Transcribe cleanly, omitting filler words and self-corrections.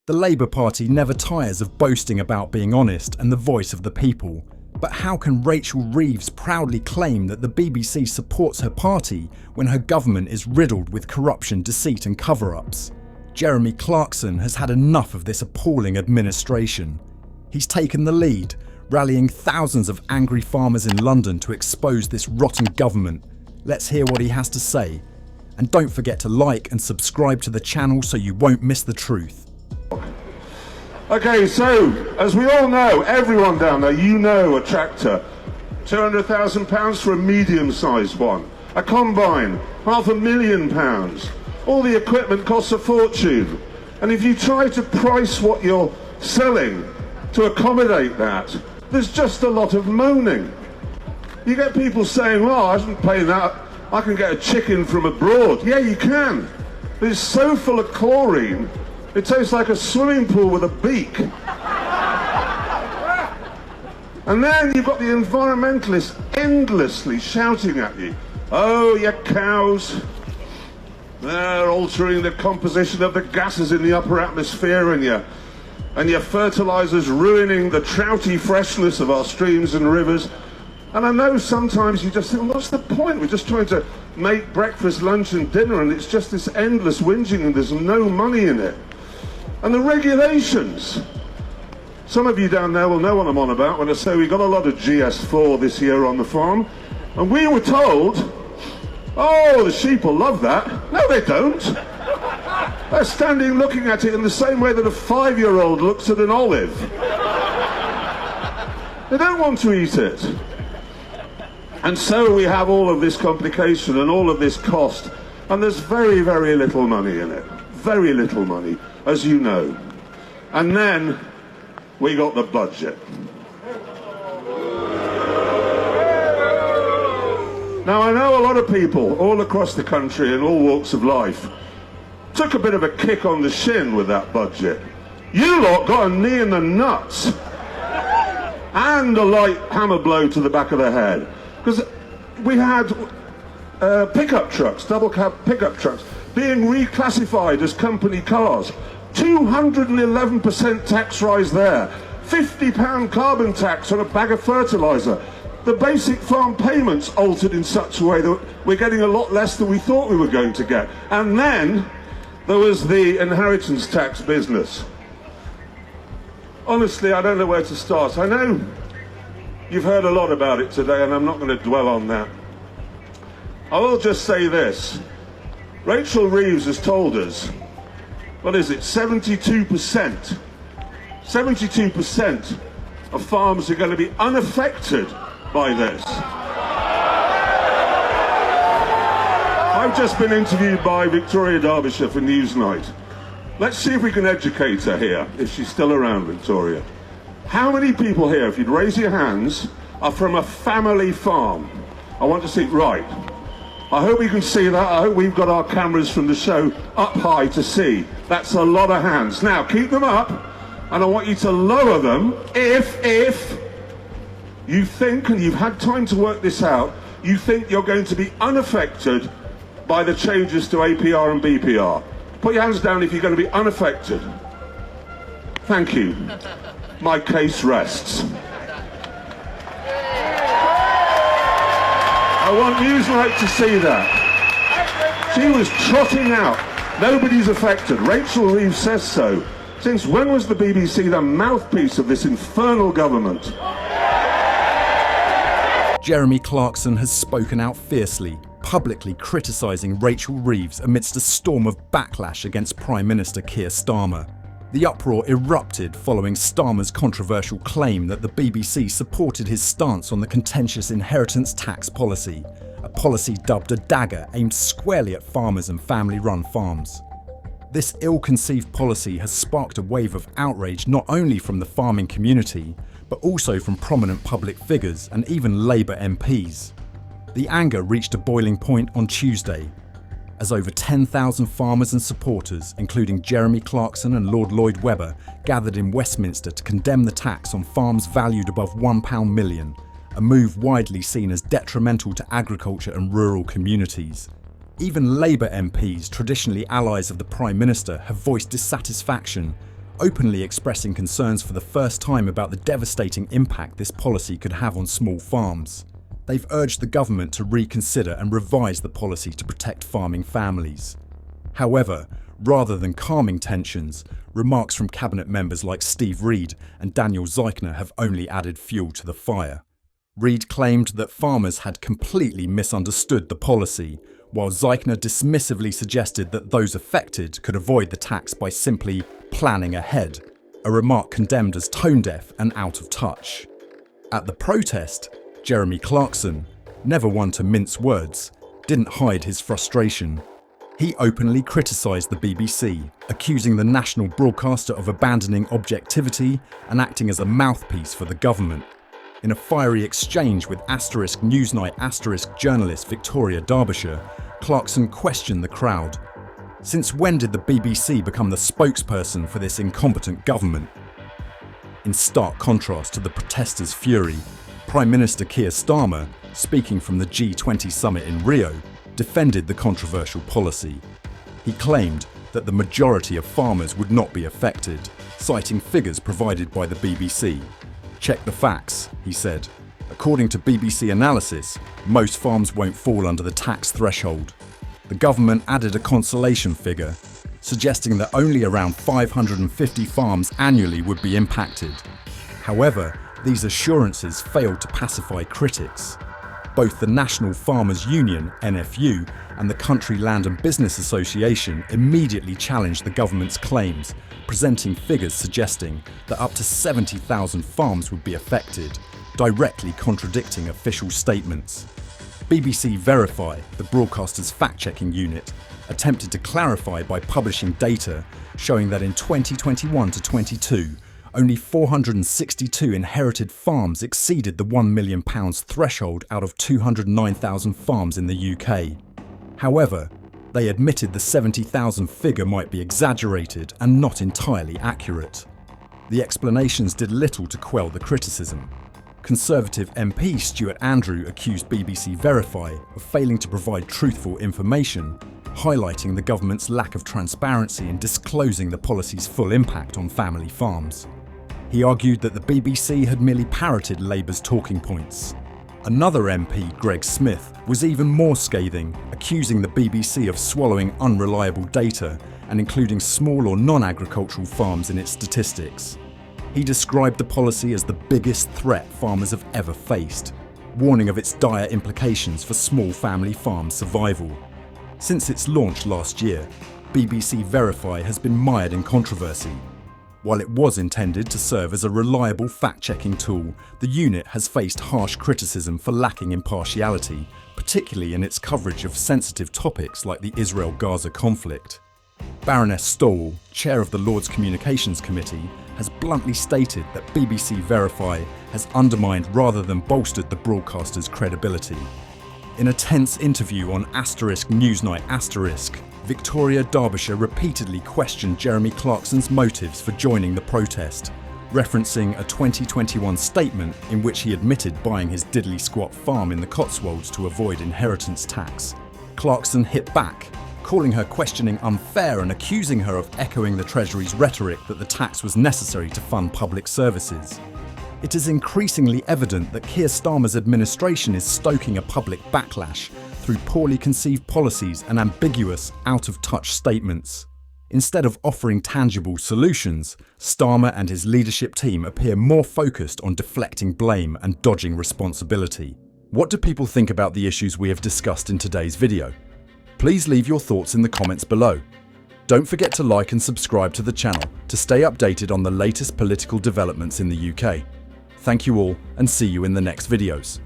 The Labour Party never tires of boasting about being honest and the voice of the people. But how can Rachel Reeves proudly claim that the BBC supports her party when her government is riddled with corruption, deceit and cover-ups? Jeremy Clarkson has had enough of this appalling administration. He's taken the lead, rallying thousands of angry farmers in London to expose this rotten government. Let's hear what he has to say. And don't forget to like and subscribe to the channel so you won't miss the truth. Okay, so, as we all know, everyone down there, you know a tractor. £200,000 for a medium-sized one. A combine, £500,000. All the equipment costs a fortune. And if you try to price what you're selling to accommodate that, there's just a lot of moaning. You get people saying, well, I shouldn't pay that. I can get a chicken from abroad. Yeah, you can. But it's so full of chlorine, it tastes like a swimming pool with a beak. And then you've got the environmentalists endlessly shouting at you, oh, your cows, they're altering the composition of the gases in the upper atmosphere, and your fertilizers ruining the trouty freshness of our streams and rivers. And I know sometimes you just think, well, what's the point? We're just trying to make breakfast, lunch and dinner, and it's just this endless whinging and there's no money in it. And the regulations. Some of you down there will know what I'm on about when I say we got a lot of GS4 this year on the farm. And we were told, oh, the sheep will love that. No, they don't. They're standing looking at it in the same way that a 5-year-old looks at an olive. They don't want to eat it. And so we have all of this complication and all of this cost. And there's very, very little money in it. Very little money, as you know. And then we got the budget. Now, I know a lot of people all across the country in all walks of life took a bit of a kick on the shin with that budget. You lot got a knee in the nuts and a light hammer blow to the back of the head. Because we had pickup trucks, double cab pickup trucks, being reclassified as company cars. 211% tax rise there. £50 carbon tax on a bag of fertiliser. The basic farm payments altered in such a way that we're getting a lot less than we thought we were going to get. And then there was the inheritance tax business. Honestly, I don't know where to start. I know you've heard a lot about it today, and I'm not going to dwell on that. I will just say this. Rachel Reeves has told us, what is it, 72%? 72% of farms are going to be unaffected by this. I've just been interviewed by Victoria Derbyshire for Newsnight. Let's see if we can educate her here, if she's still around, Victoria. How many people here, if you'd raise your hands, are from a family farm? I want to see, right. I hope you can see that. I hope we've got our cameras from the show up high to see. That's a lot of hands. Now, keep them up, and I want you to lower them if you think, and you've had time to work this out, you think you're going to be unaffected by the changes to APR and BPR. Put your hands down if you're going to be unaffected. Thank you. My case rests. I want Newsnight to see that. She was trotting out. Nobody's affected. Rachel Reeves says so. Since when was the BBC the mouthpiece of this infernal government? Jeremy Clarkson has spoken out fiercely, publicly criticising Rachel Reeves amidst a storm of backlash against Prime Minister Keir Starmer. The uproar erupted following Starmer's controversial claim that the BBC supported his stance on the contentious inheritance tax policy, a policy dubbed a dagger aimed squarely at farmers and family-run farms. This ill-conceived policy has sparked a wave of outrage not only from the farming community, but also from prominent public figures and even Labour MPs. The anger reached a boiling point on Tuesday, as over 10,000 farmers and supporters, including Jeremy Clarkson and Lord Lloyd Webber, gathered in Westminster to condemn the tax on farms valued above £1 million, a move widely seen as detrimental to agriculture and rural communities. Even Labour MPs, traditionally allies of the Prime Minister, have voiced dissatisfaction, openly expressing concerns for the first time about the devastating impact this policy could have on small farms. They've urged the government to reconsider and revise the policy to protect farming families. However, rather than calming tensions, remarks from cabinet members like Steve Reed and Daniel Zeichner have only added fuel to the fire. Reed claimed that farmers had completely misunderstood the policy, while Zeichner dismissively suggested that those affected could avoid the tax by simply planning ahead, a remark condemned as tone-deaf and out of touch. At the protest, Jeremy Clarkson, never one to mince words, didn't hide his frustration. He openly criticised the BBC, accusing the national broadcaster of abandoning objectivity and acting as a mouthpiece for the government. In a fiery exchange with *Newsnight* journalist Victoria Derbyshire, Clarkson questioned the crowd. Since when did the BBC become the spokesperson for this incompetent government? In stark contrast to the protesters' fury, Prime Minister Keir Starmer, speaking from the G20 summit in Rio, defended the controversial policy. He claimed that the majority of farmers would not be affected, citing figures provided by the BBC. "Check the facts," he said. "According to BBC analysis, most farms won't fall under the tax threshold." The government added a consolation figure, suggesting that only around 550 farms annually would be impacted. However, these assurances failed to pacify critics. Both the National Farmers Union, NFU, and the Country Land and Business Association immediately challenged the government's claims, presenting figures suggesting that up to 70,000 farms would be affected, directly contradicting official statements. BBC Verify, the broadcaster's fact-checking unit, attempted to clarify by publishing data showing that in 2021 to 22, only 462 inherited farms exceeded the £1 million threshold out of 209,000 farms in the UK. However, they admitted the 70,000 figure might be exaggerated and not entirely accurate. The explanations did little to quell the criticism. Conservative MP Stuart Andrew accused BBC Verify of failing to provide truthful information, highlighting the government's lack of transparency in disclosing the policy's full impact on family farms. He argued that the BBC had merely parroted Labour's talking points. Another MP, Greg Smith, was even more scathing, accusing the BBC of swallowing unreliable data and including small or non-agricultural farms in its statistics. He described the policy as the biggest threat farmers have ever faced, warning of its dire implications for small family farm survival. Since its launch last year, BBC Verify has been mired in controversy. While it was intended to serve as a reliable fact-checking tool, the unit has faced harsh criticism for lacking impartiality, particularly in its coverage of sensitive topics like the Israel-Gaza conflict. Baroness Stowell, chair of the Lords Communications Committee, has bluntly stated that BBC Verify has undermined rather than bolstered the broadcaster's credibility. In a tense interview on *Newsnight*, Victoria Derbyshire repeatedly questioned Jeremy Clarkson's motives for joining the protest, referencing a 2021 statement in which he admitted buying his diddly-squat farm in the Cotswolds to avoid inheritance tax. Clarkson hit back, calling her questioning unfair and accusing her of echoing the Treasury's rhetoric that the tax was necessary to fund public services. It is increasingly evident that Keir Starmer's administration is stoking a public backlash through poorly conceived policies and ambiguous, out-of-touch statements. Instead of offering tangible solutions, Starmer and his leadership team appear more focused on deflecting blame and dodging responsibility. What do people think about the issues we have discussed in today's video? Please leave your thoughts in the comments below. Don't forget to like and subscribe to the channel to stay updated on the latest political developments in the UK. Thank you all, and see you in the next videos.